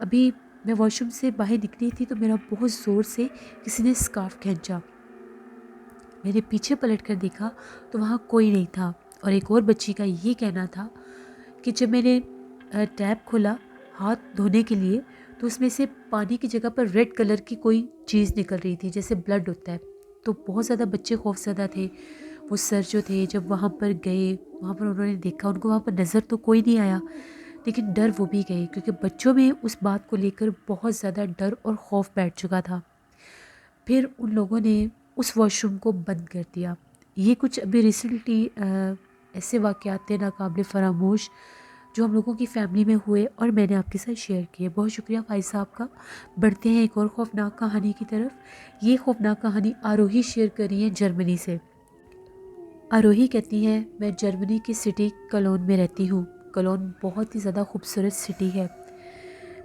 ابھی میں wash room سے باہر نکلی تھی تو میرا بہت زور سے کسی نے اسکارف کھینچا. میں نے پیچھے پلٹ کر دیکھا تو وہاں کوئی نہیں تھا. اور ایک اور بچی کا یہ کہنا تھا کہ جب میں نے ٹیپ کھولا ہاتھ دھونے کے لیے تو اس میں سے پانی کی جگہ پر ریڈ کلر کی کوئی چیز نکل رہی تھی جیسے بلڈ ہوتا ہے. تو بہت زیادہ بچے خوف زدہ تھے. وہ سر جو تھے جب وہاں پر گئے وہاں پر انہوں نے دیکھا, ان کو وہاں پر نظر تو کوئی نہیں آیا لیکن ڈر وہ بھی گئے کیونکہ بچوں میں اس بات کو لے کر بہت زیادہ ڈر اور خوف بیٹھ چکا تھا. پھر ان لوگوں نے اس واش روم کو بند کر دیا. یہ کچھ ابھی ریسنٹلی ایسے واقعات تھے ناقابل فراموش جو ہم لوگوں کی فیملی میں ہوئے اور میں نے آپ کے ساتھ شیئر کیے. بہت شکریہ فائز صاحب کا. بڑھتے ہیں ایک اور خوفناک کہانی کی طرف. یہ خوفناک کہانی آروہی شیئر کر رہی ہے جرمنی سے. آروہی کہتی ہیں میں جرمنی کی سٹی کلون میں رہتی ہوں. کلون بہت ہی زیادہ خوبصورت سٹی ہے.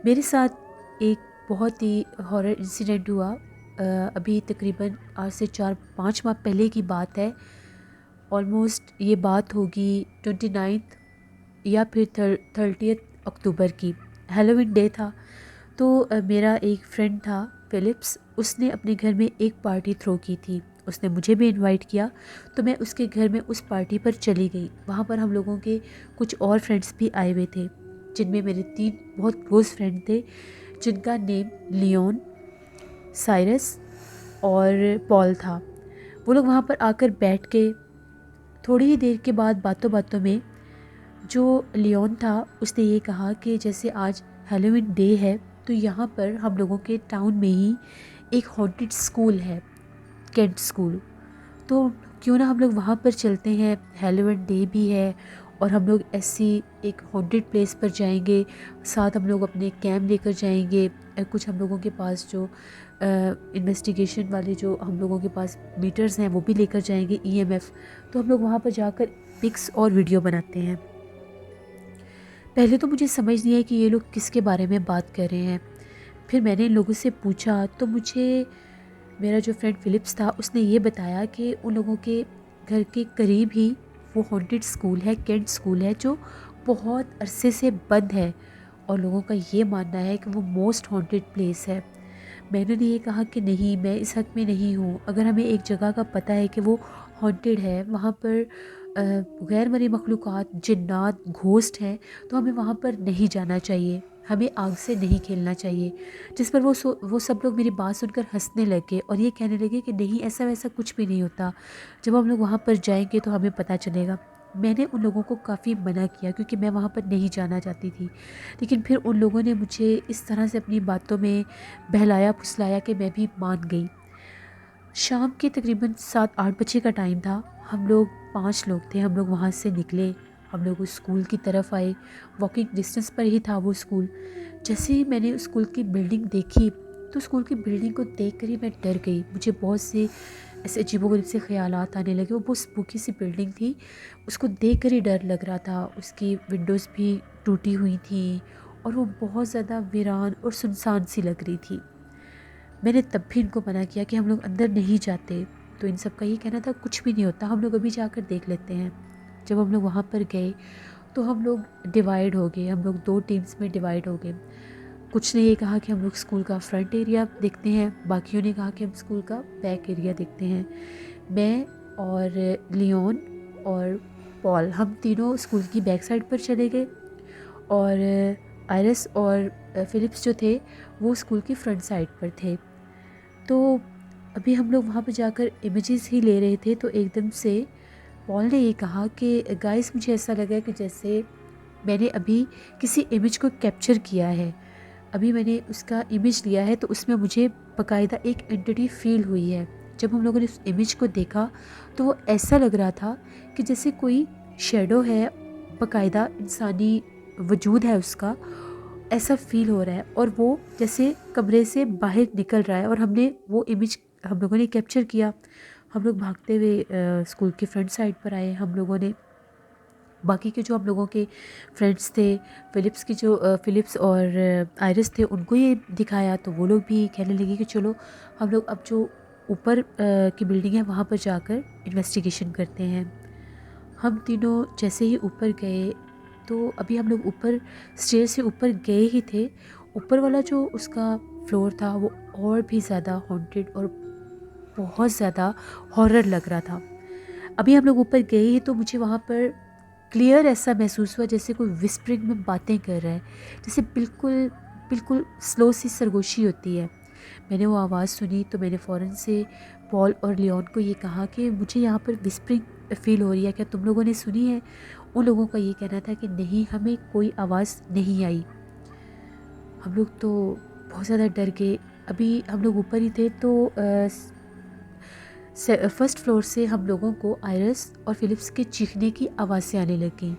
میرے ساتھ ایک بہت ہی ہارر انسیڈنٹ ہوا. ابھی تقریباً آج سے 4-5 ماہ پہلے کی بات ہے. آلموسٹ یہ بات ہوگی 29 یا پھر 30 اکتوبر کی. ہیلووین ڈے تھا. تو میرا ایک فرینڈ تھا فلپس, اس نے اپنے گھر میں ایک پارٹی تھرو کی تھی. اس نے مجھے بھی انوائٹ کیا تو میں اس کے گھر میں اس پارٹی پر چلی گئی. وہاں پر ہم لوگوں کے کچھ اور فرینڈس بھی آئے ہوئے تھے جن میں میرے 3 بہت کلوز فرینڈ تھے جن کا نیم لیون, سائرس اور پال تھا. وہ لوگ وہاں پر آ کر بیٹھ کے تھوڑی ہی دیر کے بعد باتوں باتوں میں جو لیون تھا اس نے یہ کہا کہ جیسے آج ہیلووین ڈے ہے تو یہاں پر ہم لوگوں کے ٹاؤن میں ہی ایک ہانٹڈ اسکول ہے, کینٹ اسکول. تو کیوں نہ ہم لوگ وہاں پر چلتے ہیں, ہیلووین ڈے بھی ہے اور ہم لوگ ایسی ایک ہانٹڈ پلیس پر جائیں گے. ساتھ ہم لوگ اپنے کیمپ لے کر جائیں گے. کچھ ہم لوگوں کے پاس جو انویسٹیگیشن والے جو ہم لوگوں کے پاس میٹرز ہیں وہ بھی لے کر جائیں گے, EMF. تو ہم لوگ وہاں پر جا کر پکس اور ویڈیو بناتے ہیں. پہلے تو مجھے سمجھ نہیں آیا کہ یہ لوگ کس کے بارے میں بات کر رہے ہیں. پھر میں نے ان لوگوں سے پوچھا تو مجھے میرا جو فرینڈ فلپس تھا اس نے یہ بتایا کہ ان لوگوں کے گھر کے قریب ہی وہ ہانٹڈ اسکول ہے, کینٹ اسکول ہے, جو بہت عرصے سے بند ہے اور لوگوں کا یہ ماننا ہے کہ وہ موسٹ ہانٹڈ پلیس ہے. میں نے یہ کہا کہ نہیں, میں اس حق میں نہیں ہوں. اگر ہمیں ایک جگہ کا پتہ ہے کہ وہ ہانٹڈ ہے, وہاں پر غیر مرئی مخلوقات, جنات, گھوسٹ ہیں, تو ہمیں وہاں پر نہیں جانا چاہیے, ہمیں آگ سے نہیں کھیلنا چاہیے. جس پر وہ سب لوگ میری بات سن کر ہنسنے لگے اور یہ کہنے لگے کہ نہیں, ایسا ویسا کچھ بھی نہیں ہوتا, جب ہم لوگ وہاں پر جائیں گے تو ہمیں پتہ چلے گا. میں نے ان لوگوں کو کافی منع کیا کیونکہ میں وہاں پر نہیں جانا چاہتی تھی. لیکن پھر ان لوگوں نے مجھے اس طرح سے اپنی باتوں میں بہلایا پھسلایا کہ میں بھی مان گئی. شام کے تقریباً 7-8 بجے کا ٹائم تھا. ہم لوگ 5 لوگ تھے. ہم لوگ وہاں سے نکلے, ہم لوگ اس اسکول کی طرف آئے. واکنگ ڈسٹینس پر ہی تھا وہ اسکول. جیسے ہی میں نے اسکول کی بلڈنگ دیکھی تو اسکول کی بلڈنگ کو دیکھ کر ہی میں ڈر گئی. مجھے بہت سے ایسے عجیب و غریب سے خیالات آنے لگے. وہ بہت اسپوکی سی بلڈنگ تھی, اس کو دیکھ کر ہی ڈر لگ رہا تھا. اس کی ونڈوز بھی ٹوٹی ہوئی تھیں اور وہ بہت زیادہ ویران اور سنسان سی لگ رہی تھی. میں نے تب بھی ان کو منع کیا کہ ہم لوگ اندر نہیں جاتے. تو ان سب کا یہ کہنا تھا کچھ بھی نہیں ہوتا, ہم لوگ ابھی جا کر دیکھ لیتے ہیں. جب ہم لوگ وہاں پر گئے تو ہم لوگ ڈیوائیڈ ہو گئے. ہم لوگ 2 ٹیمز میں ڈیوائیڈ ہو گئے. کچھ نے یہ کہا کہ ہم لوگ اسکول کا فرنٹ ایریا دیکھتے ہیں, باقیوں نے کہا کہ ہم اسکول کا بیک ایریا دیکھتے ہیں. میں اور لیون اور پال ہم تینوں اسکول کی بیک سائڈ پر چلے گئے اور آئرس اور فلپس جو تھے وہ اسکول کی فرنٹ سائڈ پر تھے. تو ابھی ہم لوگ وہاں پہ جا کر امیجز ہی لے رہے تھے تو ایک دم سے پال نے یہ کہا کہ گائز مجھے ایسا لگا کہ جیسے میں نے ابھی کسی امیج کو کیپچر کیا ہے. ابھی میں نے اس کا امیج لیا ہے تو اس میں مجھے باقاعدہ ایک انٹیٹی فیل ہوئی ہے. جب ہم لوگوں نے اس امیج کو دیکھا تو وہ ایسا لگ رہا تھا کہ جیسے کوئی شیڈو ہے, باقاعدہ انسانی وجود ہے اس کا, ایسا فیل ہو رہا ہے. اور وہ جیسے کمرے سے باہر نکل رہا ہے اور ہم نے وہ امیج ہم لوگوں نے کیپچر کیا. ہم لوگ بھاگتے ہوئے اسکول کی فرنٹ سائڈ پر آئے. ہم لوگوں نے باقی کے جو ہم لوگوں کے فرینڈس تھے, فلپس اور آئرس تھے, ان کو یہ دکھایا تو وہ لوگ بھی کہنے لگے کہ چلو ہم لوگ اب جو اوپر کی بلڈنگ ہے وہاں پر جا کر انویسٹیگیشن کرتے ہیں. ہم تینوں جیسے ہی اوپر گئے تو ابھی ہم لوگ اوپر اسٹیئر سے اوپر گئے ہی تھے, اوپر والا جو اس کا فلور تھا وہ اور بھی زیادہ ہانٹیڈ اور بہت زیادہ ہارر لگ رہا تھا۔ ابھی ہم لوگ اوپر گئے ہی تو مجھے وہاں پر کلیئر ایسا محسوس ہوا جیسے کوئی وسپرنگ میں باتیں کر رہا ہے، جیسے بالکل بالکل سلو سی سرگوشی ہوتی ہے۔ میں نے وہ آواز سنی تو میں نے فوراً سے پال اور لیون کو یہ کہا کہ مجھے یہاں پر وسپرنگ فیل ہو رہی ہے، کیا تم لوگوں نے سنی ہے؟ ان لوگوں کا یہ کہنا تھا کہ نہیں، ہمیں کوئی آواز نہیں آئی۔ ہم لوگ تو بہت زیادہ ڈر گئے۔ ابھی ہم لوگ اوپر ہی تھے تو فرسٹ فلور سے ہم لوگوں کو آئرس اور فلپس کے چیخنے کی آوازیں آنے لگیں۔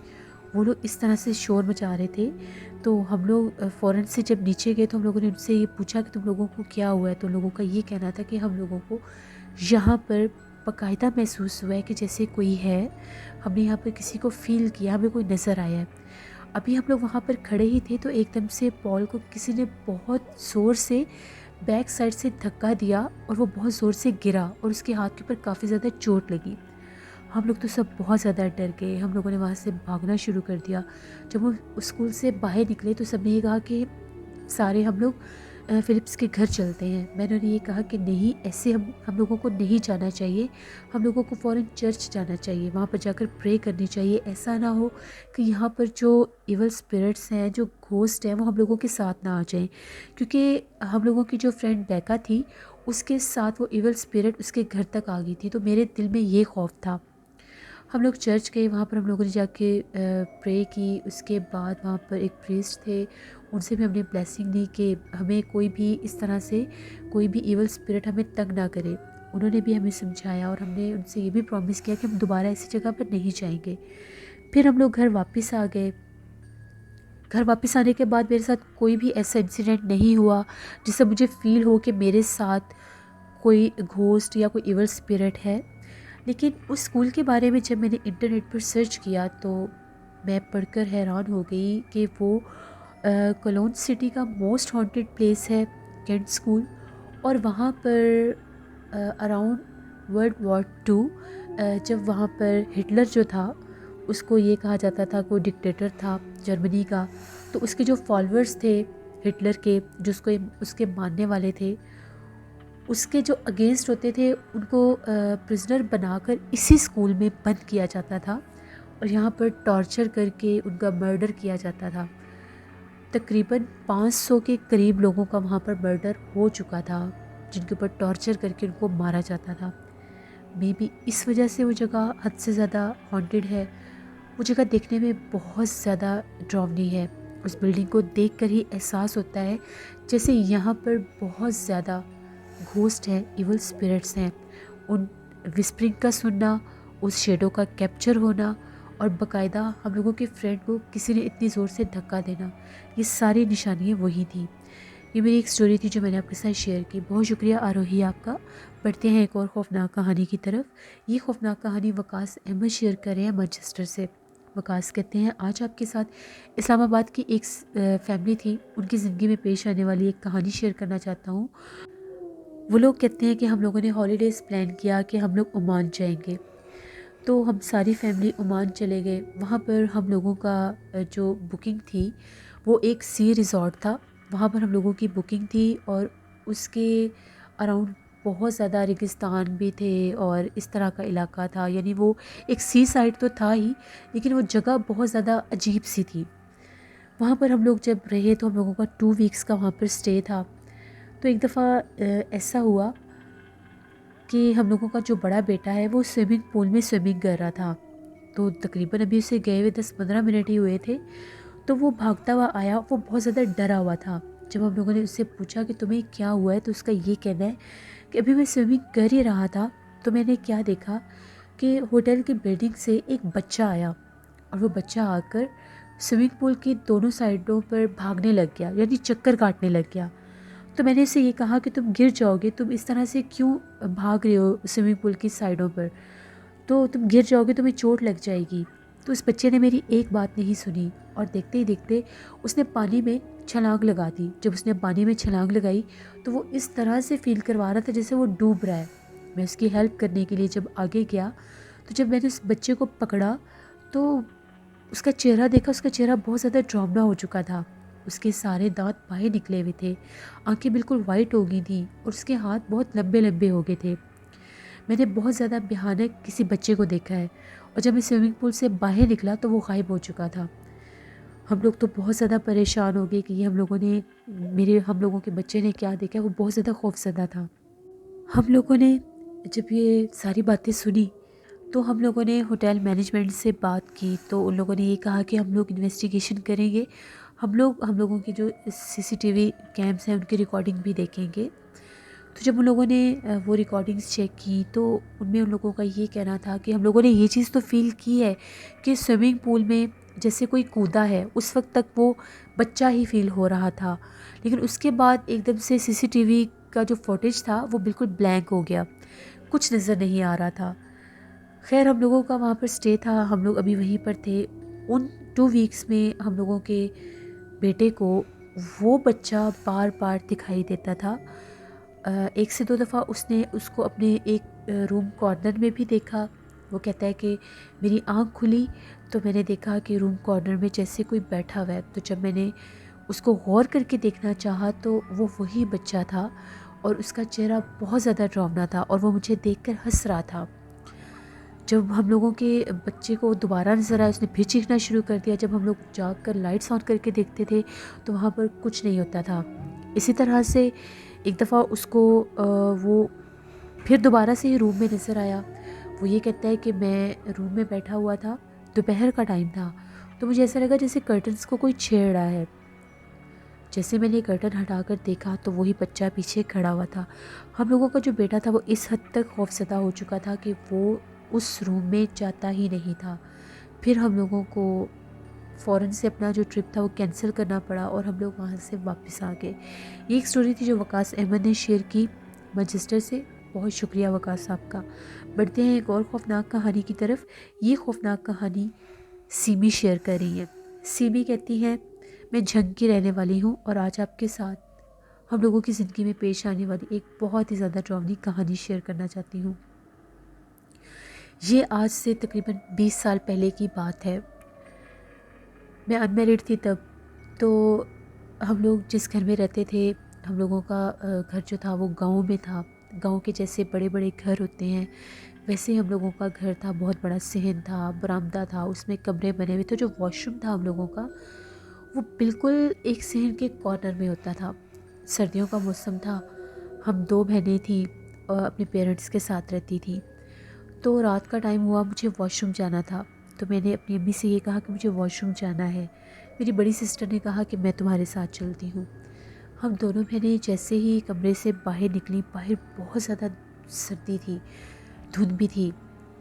وہ لوگ اس طرح سے شور مچا رہے تھے تو ہم لوگ فوراً سے جب نیچے گئے تو ہم لوگوں نے ان سے یہ پوچھا کہ تم لوگوں کو کیا ہوا ہے، تو لوگوں کا یہ کہنا تھا کہ ہم لوگوں کو یہاں پر باقاعدہ محسوس ہوا ہے کہ جیسے کوئی ہے، ہم نے یہاں پر کسی کو فیل کیا، ہمیں کوئی نظر آیا ہے۔ ابھی ہم لوگ وہاں پر کھڑے ہی تھے تو ایک دم سے پال کو کسی نے بہت زور سے بیک سائڈ سے دھکا دیا اور وہ بہت زور سے گرا اور اس کے ہاتھ کے اوپر کافی زیادہ چوٹ لگی۔ ہم لوگ تو سب بہت زیادہ ڈر گئے، ہم لوگوں نے وہاں سے بھاگنا شروع کر دیا۔ جب وہ اسکول سے باہر نکلے تو سب نے یہ کہا کہ سارے ہم لوگ فلپس کے گھر چلتے ہیں۔ میں نے یہ کہا کہ نہیں، ایسے ہم لوگوں کو نہیں جانا چاہیے، ہم لوگوں کو فوراً چرچ جانا چاہیے، وہاں پر جا کر پرے کرنی چاہیے۔ ایسا نہ ہو کہ یہاں پر جو ایول اسپرٹس ہیں، جو گھوسٹ ہیں، وہ ہم لوگوں کے ساتھ نہ آ جائیں، کیونکہ ہم لوگوں کی جو فرینڈ بیکا تھی اس کے ساتھ وہ ایول اسپرٹ اس کے گھر تک آ گئی تھی، تو میرے دل میں یہ خوف تھا۔ ہم لوگ چرچ گئے، وہاں پر ہم لوگوں نے جا کے پرے کی۔ اس کے بعد وہاں پر ایک پریسٹ تھے، ان سے بھی ہم نے بلیسنگ لی کہ ہمیں کوئی بھی اس طرح سے کوئی بھی ایول اسپرٹ ہمیں تنگ نہ کرے۔ انہوں نے بھی ہمیں سمجھایا اور ہم نے ان سے یہ بھی پرومس کیا کہ ہم دوبارہ ایسی جگہ پر نہیں جائیں گے۔ پھر ہم لوگ گھر واپس آ گئے۔ گھر واپس آنے کے بعد میرے ساتھ کوئی بھی ایسا انسیڈنٹ نہیں ہوا جس سے مجھے فیل ہو کہ میرے ساتھ کوئی گھوسٹ یا کوئی ایول اسپرٹ ہے۔ لیکن اس اسکول کے بارے میں جب میں نے انٹرنیٹ پر سرچ کیا تو میں پڑھ کر حیران ہو گئی کہ وہ کولون سٹی کا موسٹ ہانٹیڈ پلیس ہے، کینٹ اسکول، اور وہاں پر اراؤنڈ World War II جب وہاں پر ہٹلر جو تھا، اس کو یہ کہا جاتا تھا کہ وہ ڈکٹیٹر تھا جرمنی کا، تو اس کے جو فالوورز تھے ہٹلر کے، جو اس کے ماننے والے تھے، اس کے جو اگینسٹ ہوتے تھے ان کو پرزنر بنا کر اسی اسکول میں بند کیا جاتا تھا اور یہاں پر ٹارچر کر کے ان کا مرڈر کیا جاتا تھا۔ تقریباً 500 کے قریب لوگوں کا وہاں پر مرڈر ہو چکا تھا، جن کے اوپر ٹارچر کر کے ان کو مارا جاتا تھا۔ مے بی اس وجہ سے وہ جگہ حد سے زیادہ ہانٹیڈ ہے۔ وہ جگہ دیکھنے میں بہت زیادہ ڈراؤنی ہے۔ اس بلڈنگ کو دیکھ کر ہی احساس ہوتا ہے جیسے یہاں پر بہت زیادہ گھوسٹ ہیں، ایول اسپرٹس ہیں۔ ان وسپرنگ کا سننا، اس شیڈو کا کیپچر ہونا اور باقاعدہ ہم لوگوں کے فرینڈ کو کسی نے اتنی زور سے دھکا دینا، یہ ساری نشانیاں وہی تھیں۔ یہ میری ایک سٹوری تھی جو میں نے آپ کے ساتھ شیئر کی۔ بہت شکریہ آروہی آپ کا۔ بڑھتے ہیں ایک اور خوفناک کہانی کی طرف۔ یہ خوفناک کہانی وقاص احمد شیئر کر رہے ہیں مانچسٹر سے۔ وقاص کہتے ہیں آج آپ کے ساتھ اسلام آباد کی ایک فیملی تھی، ان کی زندگی میں پیش آنے والی ایک کہانی شیئر کرنا چاہتا ہوں۔ وہ لوگ کہتے ہیں کہ ہم لوگوں نے ہالیڈیز پلان کیا کہ ہم لوگ عمان جائیں گے، تو ہم ساری فیملی عمان چلے گئے۔ وہاں پر ہم لوگوں کا جو بکنگ تھی وہ ایک سی ریزورٹ تھا، وہاں پر ہم لوگوں کی بکنگ تھی اور اس کے اراؤنڈ بہت زیادہ ریگستان بھی تھے اور اس طرح کا علاقہ تھا، یعنی وہ ایک سی سائڈ تو تھا ہی لیکن وہ جگہ بہت زیادہ عجیب سی تھی۔ وہاں پر ہم لوگ جب رہے تو ہم لوگوں کا 2 ویکس کا وہاں پر اسٹے تھا۔ تو ایک دفعہ ایسا ہوا کہ ہم لوگوں کا جو بڑا بیٹا ہے وہ سوئمنگ پول میں سوئمنگ کر رہا تھا، تو تقریباً ابھی اسے گئے ہوئے 10-15 منٹ ہی ہوئے تھے، تو وہ بھاگتا ہوا آیا۔ وہ بہت زیادہ ڈرا ہوا تھا۔ جب ہم لوگوں نے اس سے پوچھا کہ تمہیں کیا ہوا ہے تو اس کا یہ کہنا ہے کہ ابھی میں سوئمنگ کر ہی رہا تھا تو میں نے کیا دیکھا کہ ہوٹل کی بلڈنگ سے ایک بچہ آیا اور وہ بچہ آ کر سوئمنگ پول کی دونوں سائڈوں پر بھاگنے لگ گیا، یعنی چکر کاٹنے لگ گیا۔ تو میں نے اسے یہ کہا کہ تم گر جاؤ گے، تم اس طرح سے کیوں بھاگ رہے ہو سوئمنگ پول کی سائڈوں پر، تو تم گر جاؤ گے، تمہیں چوٹ لگ جائے گی۔ تو اس بچے نے میری ایک بات نہیں سنی اور دیکھتے ہی دیکھتے اس نے پانی میں چھلانگ لگا دی۔ جب اس نے پانی میں چھلانگ لگائی تو وہ اس طرح سے فیل کروا رہا تھا جیسے وہ ڈوب رہا ہے۔ میں اس کی ہیلپ کرنے کے لیے جب آگے گیا تو جب میں نے اس بچے کو پکڑا تو اس کا چہرہ دیکھا، اس کا چہرہ بہت زیادہ ڈراؤنا ہو چکا تھا۔ اس کے سارے دانت باہر نکلے ہوئے تھے، آنکھیں بالکل وائٹ ہو گئی تھیں اور اس کے ہاتھ بہت لمبے لمبے ہو گئے تھے۔ میں نے بہت زیادہ بھیانک کسی بچے کو دیکھا ہے، اور جب میں سوئمنگ پول سے باہر نکلا تو وہ غائب ہو چکا تھا۔ ہم لوگ تو بہت زیادہ پریشان ہو گئے کہ یہ ہم لوگوں کے بچے نے کیا دیکھا۔ وہ بہت زیادہ خوف زدہ تھا۔ ہم لوگوں نے جب یہ ساری باتیں سنی تو ہم لوگوں نے ہوٹل مینجمنٹ سے بات کی، تو ان لوگوں نے یہ کہا کہ ہم لوگ انویسٹیگیشن کریں گے، ہم لوگوں کی جو CCTV کیمز ہیں ان کی ریکارڈنگ بھی دیکھیں گے۔ تو جب ان لوگوں نے وہ ریکارڈنگز چیک کی تو ان میں ان لوگوں کا یہ کہنا تھا کہ ہم لوگوں نے یہ چیز تو فیل کی ہے کہ سوئمنگ پول میں جیسے کوئی کودا ہے، اس وقت تک وہ بچہ ہی فیل ہو رہا تھا، لیکن اس کے بعد ایک دم سے CCTV کا جو فوٹیج تھا وہ بالکل بلینک ہو گیا، کچھ نظر نہیں آ رہا تھا۔ خیر ہم لوگوں کا وہاں پر سٹے تھا، ہم لوگ ابھی وہیں پر تھے۔ ان 2 ویکس میں ہم لوگوں کے بیٹے کو وہ بچہ بار بار دکھائی دیتا تھا۔ 1 سے 2 دفعہ اس نے اس کو اپنے ایک روم کارنر میں بھی دیکھا۔ وہ کہتا ہے کہ میری آنکھ کھلی تو میں نے دیکھا کہ روم کارنر میں جیسے کوئی بیٹھا ہوا ہے، تو جب میں نے اس کو غور کر کے دیکھنا چاہا تو وہ وہی بچہ تھا، اور اس کا چہرہ بہت زیادہ ڈراؤنا تھا اور وہ مجھے دیکھ کر ہنس رہا تھا۔ جب ہم لوگوں کے بچے کو دوبارہ نظر آیا، اس نے پھر چیخنا شروع کر دیا۔ جب ہم لوگ جا کر لائٹس آن کر کے دیکھتے تھے تو وہاں پر کچھ نہیں ہوتا تھا۔ اسی طرح سے ایک دفعہ اس کو وہ پھر دوبارہ سے ہی روم میں نظر آیا۔ وہ یہ کہتا ہے کہ میں روم میں بیٹھا ہوا تھا، دوپہر کا ٹائم تھا، تو مجھے ایسا لگا جیسے کرٹنس کو کوئی چھیڑ رہا ہے۔ جیسے میں نے کرٹن ہٹا کر دیکھا تو وہی بچہ پیچھے کھڑا ہوا تھا۔ ہم لوگوں کا جو بیٹا تھا وہ اس حد تک خوفزدہ ہو چکا تھا کہ وہ اس روم میں جاتا ہی نہیں تھا۔ پھر ہم لوگوں کو فوراً سے اپنا جو ٹرپ تھا وہ کینسل کرنا پڑا اور ہم لوگ وہاں سے واپس آ گئے۔ یہ ایک سٹوری تھی جو وقاص احمد نے شیئر کی مانچسٹر سے۔ بہت شکریہ وقاص صاحب کا۔ بڑھتے ہیں ایک اور خوفناک کہانی کی طرف۔ یہ خوفناک کہانی سیمی شیئر کر رہی ہیں۔ سیمی کہتی ہیں، میں جھنگ کی رہنے والی ہوں اور آج آپ کے ساتھ ہم لوگوں کی زندگی میں پیش آنے والی ایک بہت ہی زیادہ ڈراؤنی کہانی شیئر کرنا چاہتی ہوں۔ یہ آج سے تقریباً 20 سال پہلے کی بات ہے۔ میں انمیرڈ تھی تب، تو ہم لوگ جس گھر میں رہتے تھے، ہم لوگوں کا گھر جو تھا وہ گاؤں میں تھا۔ گاؤں کے جیسے بڑے بڑے گھر ہوتے ہیں ویسے ہم لوگوں کا گھر تھا، بہت بڑا صحن تھا، برآمدہ تھا، اس میں کمرے بنے ہوئے تھے۔ جو واش روم تھا ہم لوگوں کا وہ بالکل ایک صحن کے کارنر میں ہوتا تھا۔ سردیوں کا موسم تھا، ہم 2 بہنیں تھیں اور اپنے پیرنٹس کے ساتھ رہتی تھی۔ تو رات کا ٹائم ہوا، مجھے واش روم جانا تھا، تو میں نے اپنی امی سے یہ کہا کہ مجھے واش روم جانا ہے۔ میری بڑی سسٹر نے کہا کہ میں تمہارے ساتھ چلتی ہوں۔ ہم دونوں بہنیں جیسے ہی کمرے سے باہر نکلیں، باہر بہت زیادہ سردی تھی، دھند بھی تھی،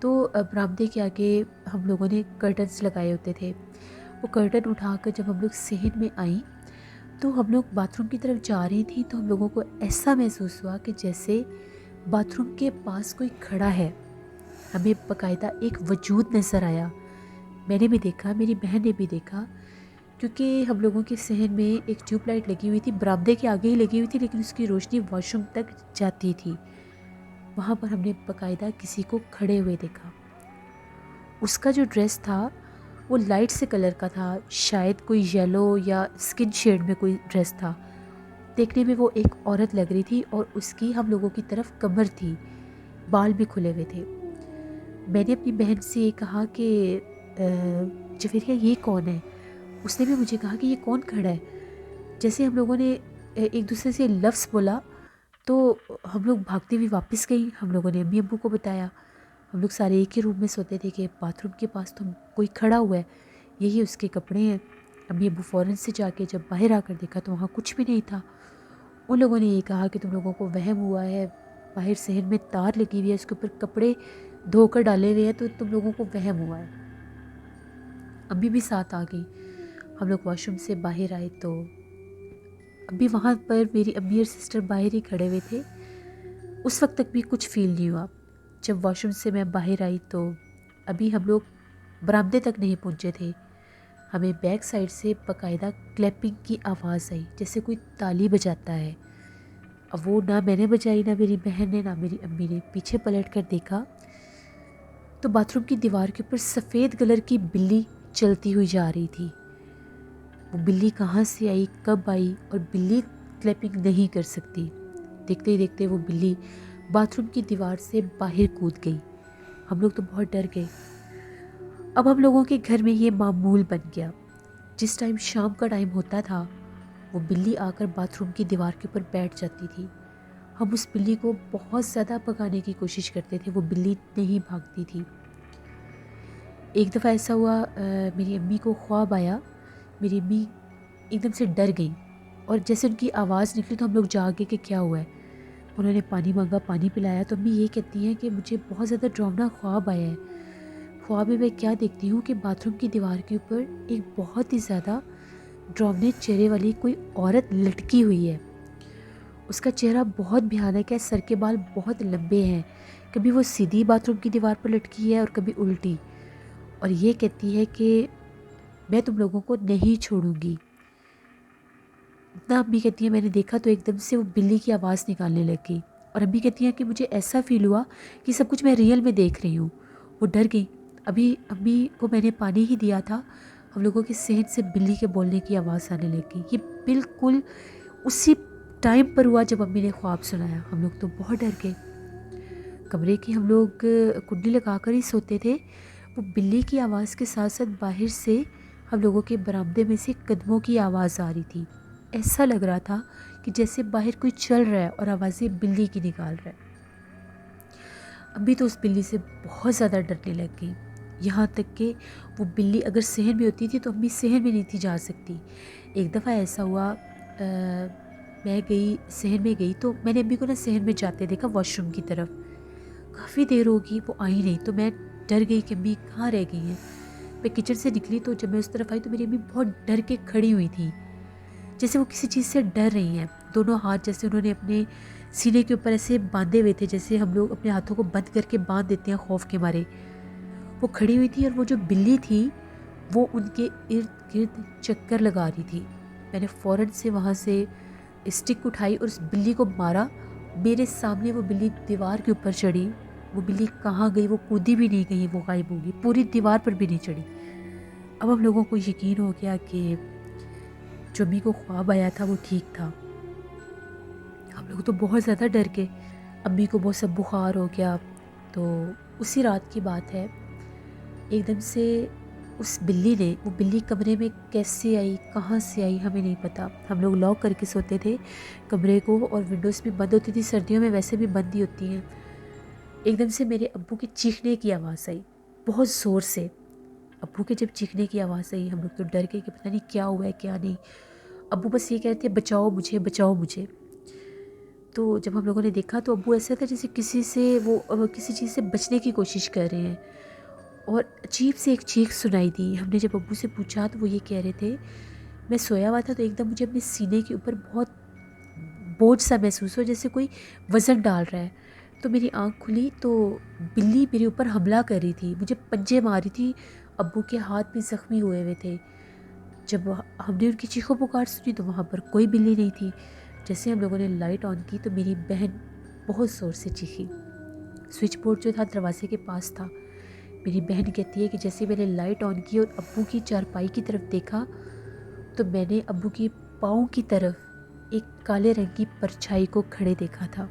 تو برآمدے کے آگے ہم لوگوں نے کرٹنز لگائے ہوتے تھے۔ وہ کرٹن اٹھا کر جب ہم لوگ صحن میں آئیں تو ہم لوگ باتھ روم کی طرف جا رہی تھیں، تو ہم لوگوں کو ایسا محسوس ہوا کہ جیسے باتھ روم کے پاس کوئی کھڑا ہے۔ ہمیں باقاعدہ ایک وجود نظر آیا۔ میں نے بھی دیکھا، میری بہن نے بھی دیکھا، کیونکہ ہم لوگوں کے صحن میں ایک ٹیوب لائٹ لگی ہوئی تھی، برآمدے کے آگے ہی لگی ہوئی تھی، لیکن اس کی روشنی واش روم تک جاتی تھی۔ وہاں پر ہم نے باقاعدہ کسی کو کھڑے ہوئے دیکھا۔ اس کا جو ڈریس تھا وہ لائٹ سے کلر کا تھا، شاید کوئی یلو یا اسکن شیڈ میں کوئی ڈریس تھا۔ دیکھنے میں وہ ایک عورت لگ رہی تھی اور اس کی ہم لوگوں کی طرف کمر تھی، بال بھی کھلے ہوئے تھے۔ میں نے اپنی بہن سے یہ کہا کہ جویریہ یہ کون ہے؟ اس نے بھی مجھے کہا کہ یہ کون کھڑا ہے؟ جیسے ہم لوگوں نے ایک دوسرے سے لفظ بولا تو ہم لوگ بھاگتے ہوئے واپس گئی۔ ہم لوگوں نے امی ابو کو بتایا۔ ہم لوگ سارے ایک ہی روم میں سوتے تھے کہ باتھ روم کے پاس تو کوئی کھڑا ہوا ہے، یہی اس کے کپڑے ہیں۔ امی ابو فوراً سے جا کے جب باہر آ کر دیکھا تو وہاں کچھ بھی نہیں تھا۔ ان لوگوں نے یہ کہا کہ تم لوگوں کو وہم ہوا ہے، باہر صحن میں تار لگی ہوئی ہے، اس کے اوپر کپڑے دھو کر ڈالے ہوئے ہیں، تو تم لوگوں کو وہم ہوا ہے۔ امی بھی ساتھ آ گئی۔ ہم لوگ واش روم سے باہر آئے تو ابھی وہاں پر میری امی اور سسٹر باہر ہی کھڑے ہوئے تھے۔ اس وقت تک بھی کچھ فیل نہیں ہوا۔ جب واش روم سے میں باہر آئی تو ابھی ہم لوگ برآمدے تک نہیں پہنچے تھے، ہمیں بیک سائڈ سے باقاعدہ کلیپنگ کی آواز آئی، جیسے کوئی تالی بجاتا ہے۔ اب وہ نہ میں نے بجائی، نہ میری بہن نے، نہ میری امی نے۔ پیچھے پلٹ کر دیکھا تو باتھ روم کی دیوار کے اوپر سفید کلر کی بلی چلتی ہوئی جا رہی تھی۔ وہ بلی کہاں سے آئی، کب آئی، اور بلی کلیپنگ نہیں کر سکتی۔ دیکھتے ہی دیکھتے وہ بلی باتھ روم کی دیوار سے باہر کود گئی۔ ہم لوگ تو بہت ڈر گئے۔ اب ہم لوگوں کے گھر میں یہ معمول بن گیا، جس ٹائم شام کا ٹائم ہوتا تھا وہ بلی آ کر باتھ روم کی دیوار کے اوپر بیٹھ جاتی تھی۔ ہم اس بلی کو بہت زیادہ بھگانے کی کوشش کرتے تھے، وہ بلی نہیں بھاگتی تھی۔ ایک دفعہ ایسا ہوا، میری امی کو خواب آیا، میری امی ایک دم سے ڈر گئی، اور جیسے ان کی آواز نکلی تو ہم لوگ جاگے کہ کیا ہوا ہے۔ انہوں نے پانی مانگا، پانی پلایا، تو امی یہ کہتی ہیں کہ مجھے بہت زیادہ ڈراؤنا خواب آیا ہے۔ خواب میں کیا دیکھتی ہوں کہ باتھ روم کی دیوار کے اوپر ایک بہت ہی زیادہ ڈراؤنے چہرے والی کوئی عورت لٹکی ہوئی ہے۔ اس کا چہرہ بہت بھیانک ہے، سر کے بال بہت لمبے ہیں، کبھی وہ سیدھی باتھ روم کی دیوار پر لٹکی ہے اور کبھی الٹی، اور یہ کہتی ہے کہ میں تم لوگوں کو نہیں چھوڑوں گی۔ اتنا امی کہتی ہیں میں نے دیکھا تو ایک دم سے وہ بلی کی آواز نکالنے لگی، اور امی کہتی ہیں کہ مجھے ایسا فیل ہوا کہ سب کچھ میں ریئل میں دیکھ رہی ہوں۔ وہ ڈر گئی۔ ابھی امی کو میں نے پانی ہی دیا تھا، ہم لوگوں کے صحن سے بلی کے بولنے کی آواز آنے لگی۔ یہ بالکل اسی ٹائم پر ہوا جب امی نے خواب سنایا۔ ہم لوگ تو بہت ڈر گئے۔ کمرے کی ہم لوگ کنڈی لگا کر ہی سوتے تھے۔ وہ بلی کی آواز کے ساتھ ساتھ باہر سے ہم لوگوں کے برآمدے میں سے قدموں کی آواز آ رہی تھی۔ ایسا لگ رہا تھا کہ جیسے باہر کوئی چل رہا ہے اور آوازیں بلی کی نکال رہا ہے۔ امی تو اس بلی سے بہت زیادہ ڈرنے لگ گئی، یہاں تک کہ وہ بلی اگر صحن میں ہوتی تھی تو امی صحن میں نہیں تھی جا سکتی۔ ایک دفعہ ایسا ہوا، میں گئی صحن میں گئی تو میں نے امی کو نا صحن میں جاتے دیکھا واش روم کی طرف۔ کافی دیر ہوگی وہ آئی نہیں، تو میں ڈر گئی کہ امی کہاں رہ گئی ہیں۔ میں کچن سے نکلی تو جب میں اس طرف آئی تو میری امی بہت ڈر کے کھڑی ہوئی تھی، جیسے وہ کسی چیز سے ڈر رہی ہیں۔ دونوں ہاتھ جیسے انہوں نے اپنے سینے کے اوپر ایسے باندھے ہوئے تھے، جیسے ہم لوگ اپنے ہاتھوں کو بند کر کے باندھ دیتے ہیں خوف کے مارے۔ وہ کھڑی ہوئی تھی اور وہ جو بلی تھی وہ ان کے ارد گرد چکر لگا رہی تھی۔ میں نے فوراً سے وہاں سے اسٹک اٹھائی اور اس بلی کو مارا۔ میرے سامنے وہ بلی دیوار کے اوپر چڑھی۔ وہ بلی کہاں گئی، وہ کودی بھی نہیں گئی، وہ غائب ہوگی، پوری دیوار پر بھی نہیں چڑھی۔ اب ہم لوگوں کو یقین ہو گیا کہ جو امی کو خواب آیا تھا وہ ٹھیک تھا۔ ہم لوگ تو بہت زیادہ ڈر گئے، امی کو بہت سا بخار ہو گیا۔ تو اسی رات کی بات ہے، ایک دم سے اس بلی نے، وہ بلی کمرے میں کیسے آئی، کہاں سے آئی ہمیں نہیں پتا۔ ہم لوگ لاک کر کے سوتے تھے کمرے کو، اور ونڈوز بھی بند ہوتی تھی، سردیوں میں ویسے بھی بند ہی ہوتی ہیں۔ ایک دم سے میرے ابو کے چیخنے کی آواز آئی، بہت زور سے۔ ابو کے جب چیخنے کی آواز آئی ہم لوگ تو ڈر گئے کہ پتہ نہیں کیا ہوا ہے کیا نہیں۔ ابو بس یہ کہتے ہیں بچاؤ مجھے، بچاؤ مجھے۔ تو جب ہم لوگوں نے دیکھا تو ابو ایسا تھا جیسے کسی چیز سے بچنے کی کوشش کر رہے ہیں، اور عجیب سے ایک چیخ سنائی دی۔ ہم نے جب ابو سے پوچھا تو وہ یہ کہہ رہے تھے، میں سویا ہوا تھا تو ایک دم مجھے اپنے سینے کے اوپر بہت بوجھ سا محسوس ہوا، جیسے کوئی وزن ڈال رہا ہے۔ تو میری آنکھ کھلی تو بلی میرے اوپر حملہ کر رہی تھی، مجھے پنجے مار رہی تھی۔ ابو کے ہاتھ بھی زخمی ہوئے ہوئے تھے۔ جب ہم نے ان کی چیخوں پکار سنی تو وہاں پر کوئی بلی نہیں تھی۔ جیسے ہم لوگوں نے لائٹ آن کی تو میری بہن بہت زور سے چیخی۔ سوئچ بورڈ جو تھا دروازے کے پاس تھا۔ میری بہن کہتی ہے کہ جیسے میں نے لائٹ آن کی اور ابو کی چارپائی کی طرف دیکھا تو میں نے ابو کی پاؤں کی طرف ایک کالے رنگ کی پرچھائی کو کھڑے دیکھا تھا۔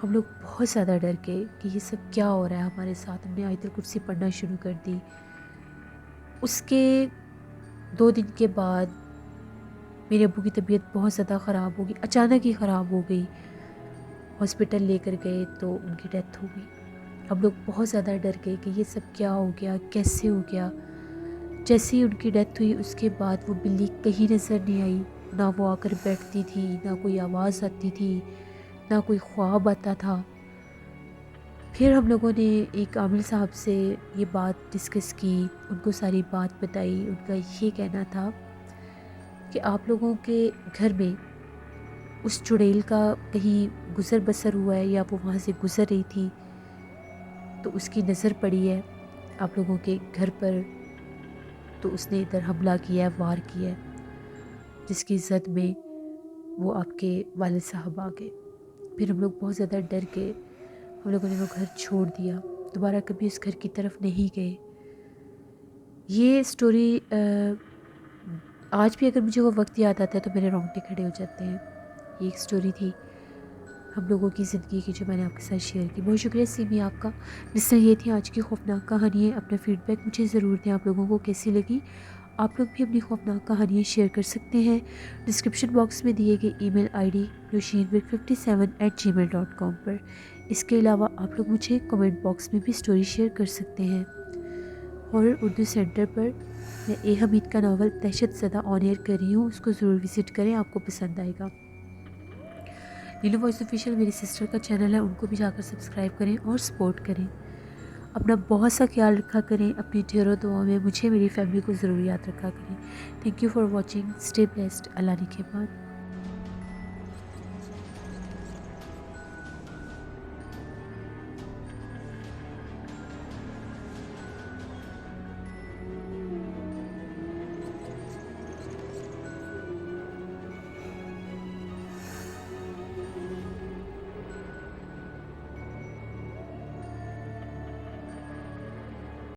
ہم لوگ بہت زیادہ ڈر گئے کہ یہ سب کیا ہو رہا ہے ہمارے ساتھ۔ ہم نے آیت الکرسی پڑھنا شروع کر دی۔ اس کے 2 دن کے بعد میرے ابو کی طبیعت بہت زیادہ خراب ہو گئی، اچانک ہی خراب ہو گئی۔ ہاسپٹل لے کر گئے تو ان کی ڈیتھ ہو گئی۔ ہم لوگ بہت زیادہ ڈر گئے کہ یہ سب کیا ہو گیا، کیسے ہو گیا۔ جیسے ہی ان کی ڈیتھ ہوئی اس کے بعد وہ بلی کہیں نظر نہیں آئی، نہ وہ آ کر بیٹھتی تھی، نہ کوئی آواز آتی تھی، نہ کوئی خواب آتا تھا۔ پھر ہم لوگوں نے ایک عامل صاحب سے یہ بات ڈسکس کی، ان کو ساری بات بتائی۔ ان کا یہ کہنا تھا کہ آپ لوگوں کے گھر میں اس چڑیل کا کہیں گزر بسر ہوا ہے، یا وہ وہاں سے گزر رہی تھی تو اس کی نظر پڑی ہے آپ لوگوں کے گھر پر، تو اس نے ادھر حملہ کیا ہے، وار کیا ہے، جس کی زد میں وہ آپ کے والد صاحب آ گئے۔ پھر ہم لوگ بہت زیادہ ڈر گئے، ہم لوگوں نے وہ گھر چھوڑ دیا، دوبارہ کبھی اس گھر کی طرف نہیں گئے۔ یہ سٹوری آج بھی اگر مجھے وہ وقت یاد آتا ہے تو میرے رونگٹے کھڑے ہو جاتے ہیں۔ یہ ایک سٹوری تھی ہم لوگوں کی زندگی کی جو میں نے آپ کے ساتھ شیئر کی۔ بہت شکریہ سیمی آپ کا۔ جس طرح یہ تھی آج کی خوفناک کہانیاں۔ اپنا فیڈ بیک مجھے ضرور دیں، آپ لوگوں کو کیسی لگی۔ آپ لوگ بھی اپنی خوفناک کہانیاں شیئر کر سکتے ہیں ڈسکرپشن باکس میں دیے گئے ای میل آئی ڈی roshinbek57@gmail.com پر۔ اس کے علاوہ آپ لوگ مجھے کمنٹ باکس میں بھی سٹوری شیئر کر سکتے ہیں۔ ہارر اردو سینٹر پر میں اے حمید کا ناول دہشت زدہ آن ایئر کر رہی ہوں، اس کو ضرور وزٹ کریں، آپ کو پسند آئے گا۔ نیلو وائس آفیشیل میری سسٹر کا چینل ہے، ان کو بھی جا کر سبسکرائب کریں اور سپورٹ کریں۔ اپنا بہت سا خیال رکھا کریں، اپنی ڈھیروں دعاؤں میں مجھے میری فیملی کو ضرور یاد رکھا کریں۔ Thank you for watching, stay blessed, اللہ نگہبان۔